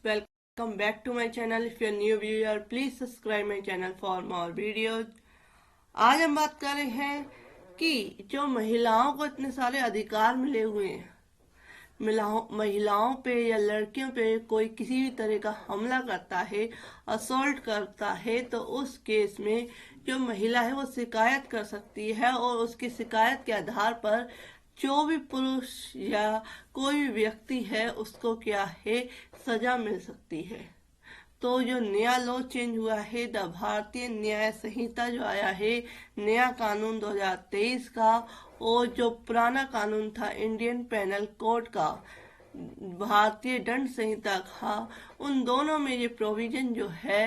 welcome back to my channel. If you're new viewer, please subscribe my channel for more videos. आज हम बात कर रहे हैं कि जो महिलाओं को इतने सारे अधिकार मिले हुए हैं, महिलाओं पे या लड़कियों पे कोई किसी भी तरह का हमला करता है, असॉल्ट करता है, तो उस केस में जो महिला है वो शिकायत कर सकती है और उसकी शिकायत के आधार पर जो भी पुरुष या कोई भी व्यक्ति है उसको क्या है सजा मिल सकती है। तो जो नया लॉ चेंज हुआ है, द भारतीय न्याय संहिता जो आया है, नया कानून 2023 का, और जो पुराना कानून था इंडियन पेनल कोड का, भारतीय दंड संहिता का, उन दोनों में ये प्रोविजन जो है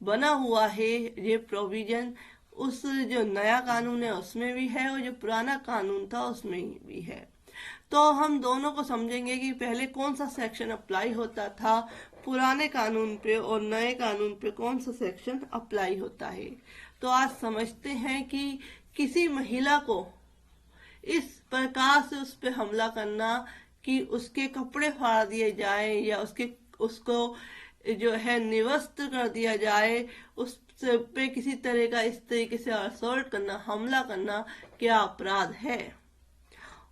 बना हुआ है। ये प्रोविजन उस जो नया कानून है उसमें भी है और जो पुराना कानून था उसमें भी है। तो हम दोनों को समझेंगे कि पहले कौन सा सेक्शन अप्लाई होता था पुराने कानून पे और नए कानून पे कौन सा सेक्शन अप्लाई होता है। तो आज समझते हैं कि किसी महिला को इस प्रकार से उस पे हमला करना कि उसके कपड़े फाड़ दिए जाए या उसको जो है निवस्त्र कर दिया जाए, उस पे किसी तरह का इस तरीके से असॉल्ट करना, हमला करना क्या अपराध है।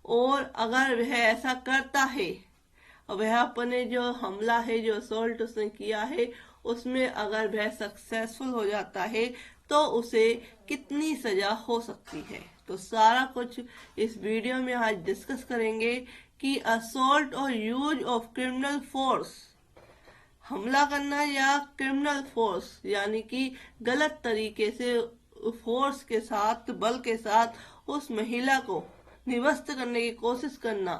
और अगर वह ऐसा करता है और वह अपने जो हमला है, जो असॉल्ट उसने किया है, उसमें अगर वह सक्सेसफुल हो जाता है तो उसे कितनी सजा हो सकती है। तो सारा कुछ इस वीडियो में आज डिस्कस करेंगे कि असॉल्ट और यूज ऑफ क्रिमिनल फोर्स, हमला करना या क्रिमिनल फोर्स यानी कि गलत तरीके से फोर्स के साथ, बल के साथ उस महिला को निवस्त करने की कोशिश करना,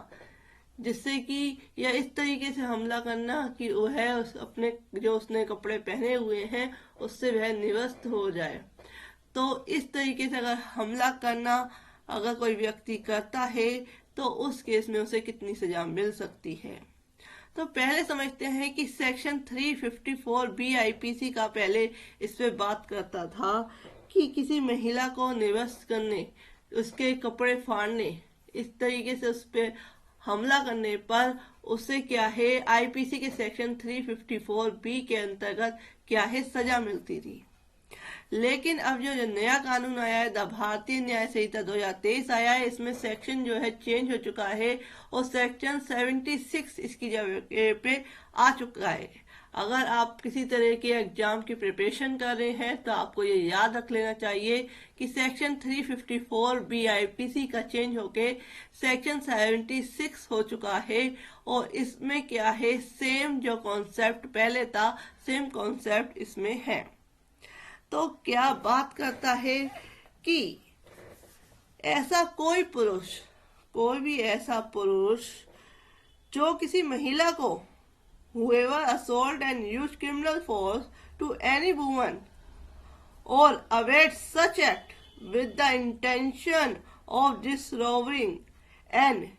जिससे कि या इस तरीके से हमला करना कि वह अपने जो उसने कपड़े पहने हुए हैं उससे वह निवस्त हो जाए। तो इस तरीके से अगर हमला करना अगर कोई व्यक्ति करता है तो उस केस में उसे कितनी सजा मिल सकती है। तो पहले समझते हैं कि सेक्शन 354 BIPC का पहले इस पे बात करता था कि किसी महिला को निवस्त करने, उसके कपड़े फाड़ने, इस तरीके से उस पे हमला करने पर उसे क्या है IPC के सेक्शन 354B के अंतर्गत क्या है सजा मिलती थी। लेकिन अब जो नया कानून आया है, द भारतीय न्याय संहिता 2023 आया है, इसमें सेक्शन जो है चेंज हो चुका है और सेक्शन 76 इसकी जगह पे आ चुका है। अगर आप किसी तरह के एग्जाम की प्रिपरेशन कर रहे हैं तो आपको ये याद रख लेना चाहिए कि सेक्शन 354 BIPC का चेंज होके सेक्शन 76 हो चुका है और इसमें क्या है सेम जो कॉन्सेप्ट पहले था, सेम कॉन्सेप्ट इसमें है। तो क्या बात करता है कि ऐसा कोई पुरुष, कोई भी ऐसा पुरुष जो किसी महिला को whoever assault and use criminal force to any woman or awaits such act with the intention of disrobing and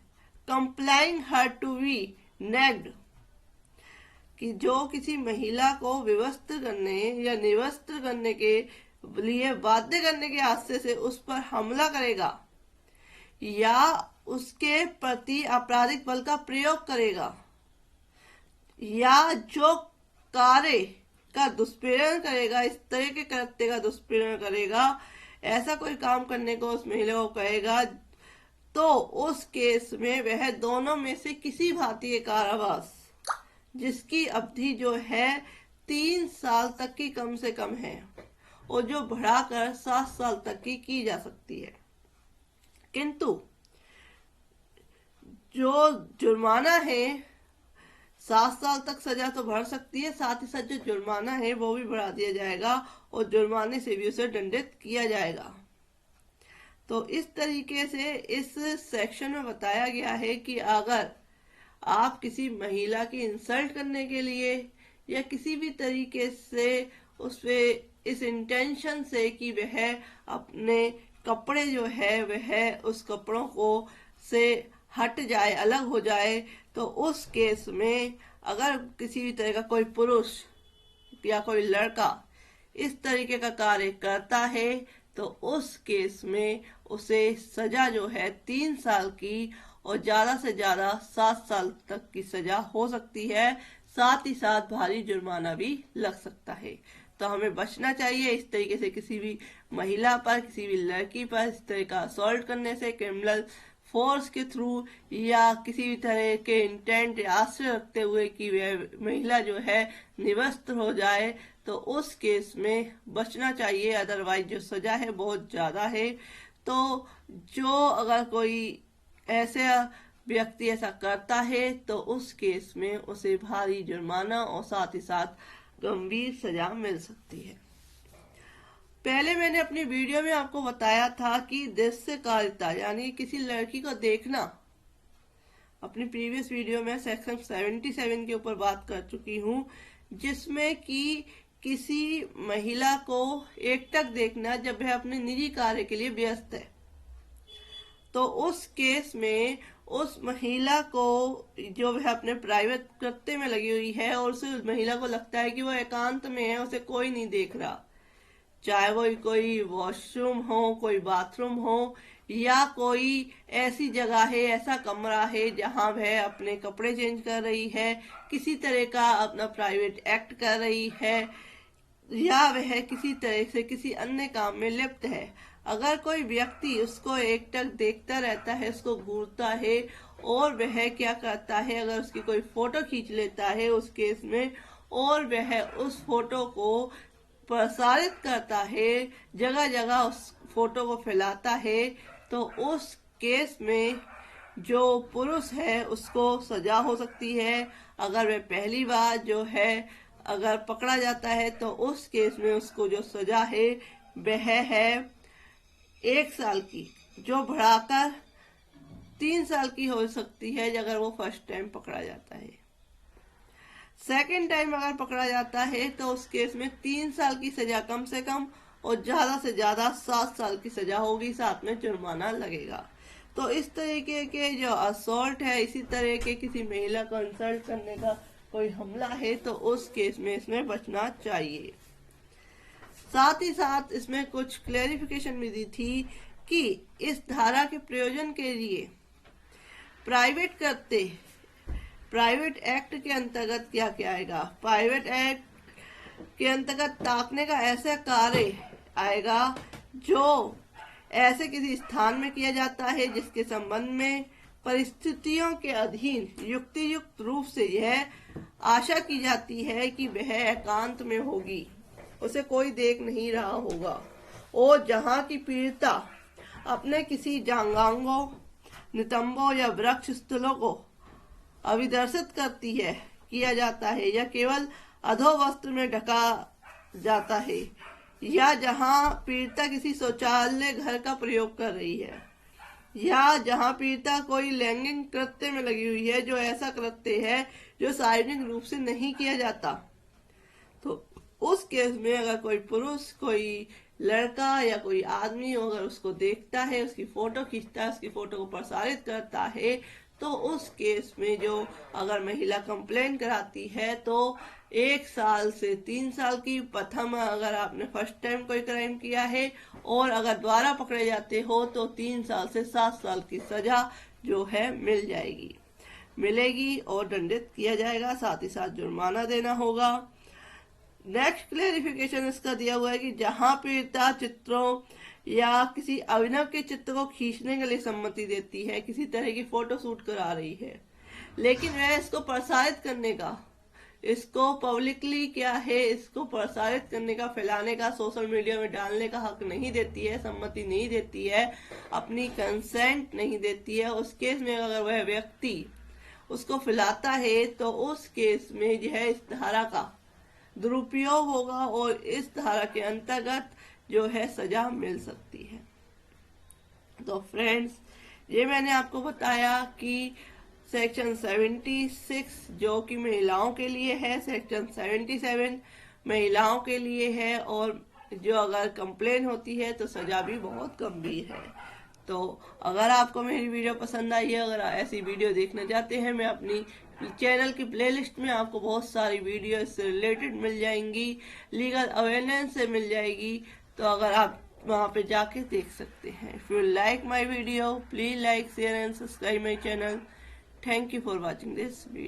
compelling her to be nagged, कि जो किसी महिला को विवस्त्र करने या निवस्त्र करने के लिए बाध्य करने के हादसे से उस पर हमला करेगा या उसके प्रति आपराधिक बल का प्रयोग करेगा या जो कार्य का दुष्प्रेरण करेगा, इस तरह के कृत्य का दुष्प्रेरण करेगा, ऐसा कोई काम करने को उस महिला को कहेगा, तो उस केस में वह दोनों में से किसी भारतीय कारावास जिसकी अवधि जो है 3 साल तक की कम से कम है और जो बढ़ाकर 7 साल तक की जा सकती है। किंतु जो जुर्माना है 7 साल तक सजा तो बढ़ सकती है, साथ ही साथ जो जुर्माना है वो भी बढ़ा दिया जाएगा और जुर्माने से भी उसे दंडित किया जाएगा। तो इस तरीके से इस सेक्शन में बताया गया है कि अगर आप किसी महिला की इंसल्ट करने के लिए या किसी भी तरीके से उस पे इस इंटेंशन से कि वह अपने कपड़े जो है वह उस कपड़ों को से हट जाए, अलग हो जाए, तो उस केस में अगर किसी भी तरह का कोई पुरुष या कोई लड़का इस तरीके का कार्य करता है तो उस केस में उसे सजा जो है 3 साल की और ज्यादा से ज्यादा 7 साल तक की सजा हो सकती है। साथ ही साथ भारी जुर्माना भी लग सकता है। तो हमें बचना चाहिए इस तरीके से किसी भी महिला पर, किसी भी लड़की पर इस तरह का असॉल्ट करने से, क्रिमिनल फोर्स के थ्रू या किसी भी तरह के इंटेंट या आश्रय रखते हुए कि वह महिला जो है निवस्त्र हो जाए, तो उस केस में बचना चाहिए। अदरवाइज जो सजा है बहुत ज्यादा है। तो जो अगर कोई ऐसे व्यक्ति ऐसा करता है तो उस केस में उसे भारी जुर्माना और साथ ही साथ गंभीर सजा मिल सकती है। पहले मैंने अपनी वीडियो में आपको बताया था कि दृश्यकारिता यानी किसी लड़की को देखना, अपनी प्रीवियस वीडियो में सेक्शन 77 के ऊपर बात कर चुकी हूँ, जिसमें कि किसी महिला को एकटक देखना जब वह अपने निजी कार्य के लिए व्यस्त है, तो उस केस में उस महिला को जो वह अपने प्राइवेट कृत्य में लगी हुई है और उस महिला को लगता है कि वो एकांत में है, उसे कोई नहीं देख रहा, चाहे वो कोई वॉशरूम हो, कोई बाथरूम हो या कोई ऐसी जगह है, ऐसा कमरा है जहां वह अपने कपड़े चेंज कर रही है, किसी तरह का अपना प्राइवेट एक्ट कर रही है या वह किसी तरह से किसी अन्य काम में लिप्त है। अगर कोई व्यक्ति उसको एकटक देखता रहता है, उसको घूरता है और वह क्या करता है, अगर उसकी कोई फोटो खींच लेता है उस केस में और वह उस फोटो को प्रसारित करता है, जगह जगह उस फोटो को फैलाता है, तो उस केस में जो पुरुष है उसको सजा हो सकती है। अगर वह पहली बार जो है अगर पकड़ा जाता है तो उस केस में उसको जो सजा है वह है 1 साल की, जो बढ़ाकर 3 साल की हो सकती है अगर वो फर्स्ट टाइम पकड़ा जाता है। सेकेंड टाइम अगर पकड़ा जाता है तो उस केस में 3 साल की सजा कम से कम और ज्यादा से ज्यादा 7 साल की सजा होगी, साथ में जुर्माना लगेगा। तो इस तरीके के जो असॉल्ट है, इसी तरह के किसी महिला को इंसल्ट करने का कोई हमला है तो उस केस में इसमें बचना चाहिए। साथ ही साथ इसमें कुछ क्लेरिफिकेशन भी दी थी कि इस धारा के प्रयोजन के लिए प्राइवेट एक्ट के अंतर्गत क्या क्या आएगा। प्राइवेट एक्ट के अंतर्गत ताकने का ऐसा कार्य आएगा जो ऐसे किसी स्थान में किया जाता है जिसके संबंध में परिस्थितियों के अधीन युक्तियुक्त रूप से यह आशा की जाती है कि वह एकांत में होगी, उसे कोई देख नहीं रहा होगा, और जहां की पीड़िता अपने किसी जांगांगों, नितंबों या वृक्ष स्थलों को अभिदर्शित करती है, किया जाता है या केवल अधोवस्त्र में ढका जाता है, या जहां पीड़िता किसी शौचालय घर का प्रयोग कर रही है, या जहां पीड़िता कोई लैंगिक कृत्य में लगी हुई है जो ऐसा कृत्य है जो सार्वजनिक रूप से नहीं किया जाता, तो उस केस में अगर कोई पुरुष, कोई लड़का या कोई आदमी अगर उसको देखता है, उसकी फोटो खींचता है, उसकी फोटो को प्रसारित करता है, तो उस केस में जो अगर महिला कंप्लेन कराती है तो 1 साल से 3 साल की, प्रथम अगर आपने फर्स्ट टाइम कोई क्राइम किया है और अगर दोबारा पकड़े जाते हो तो 3 साल से 7 साल की सजा जो है मिलेगी और दंडित किया जाएगा, साथ ही साथ जुर्माना देना होगा। नेक्स्ट क्लेरिफिकेशन इसका दिया हुआ है कि जहां पीड़िता चित्रों या किसी अभिनव के चित्र को खींचने के लिए सम्मति देती है, किसी तरह की फोटो शूट करा रही है, लेकिन वह इसको प्रसारित करने का, इसको पब्लिकली क्या है, इसको प्रसारित करने का, फैलाने का, सोशल मीडिया में डालने का हक नहीं देती है, सम्मति नहीं देती है, अपनी कंसेंट नहीं देती है, उस केस में अगर वह व्यक्ति उसको फैलाता है तो उस केस में जो है इस धारा का दुरुपयोग होगा और इस धारा के अंतर्गत जो है सजा मिल सकती है। तो फ्रेंड्स, ये मैंने आपको बताया कि सेक्शन 76 जो कि महिलाओं के लिए है, सेक्शन 77 महिलाओं के लिए है, और जो अगर कंप्लेन होती है तो सजा भी बहुत गंभीर है। तो अगर आपको मेरी वीडियो पसंद आई है, अगर ऐसी वीडियो देखना चाहते हैं, मैं अपनी चैनल की प्लेलिस्ट में आपको बहुत सारी वीडियो इससे रिलेटेड मिल जाएंगी, लीगल अवेयरनेस से मिल जाएगी, तो अगर आप वहां पे जाके देख सकते हैं। If you like my video, please like, share and subscribe my channel. Thank you for watching this video.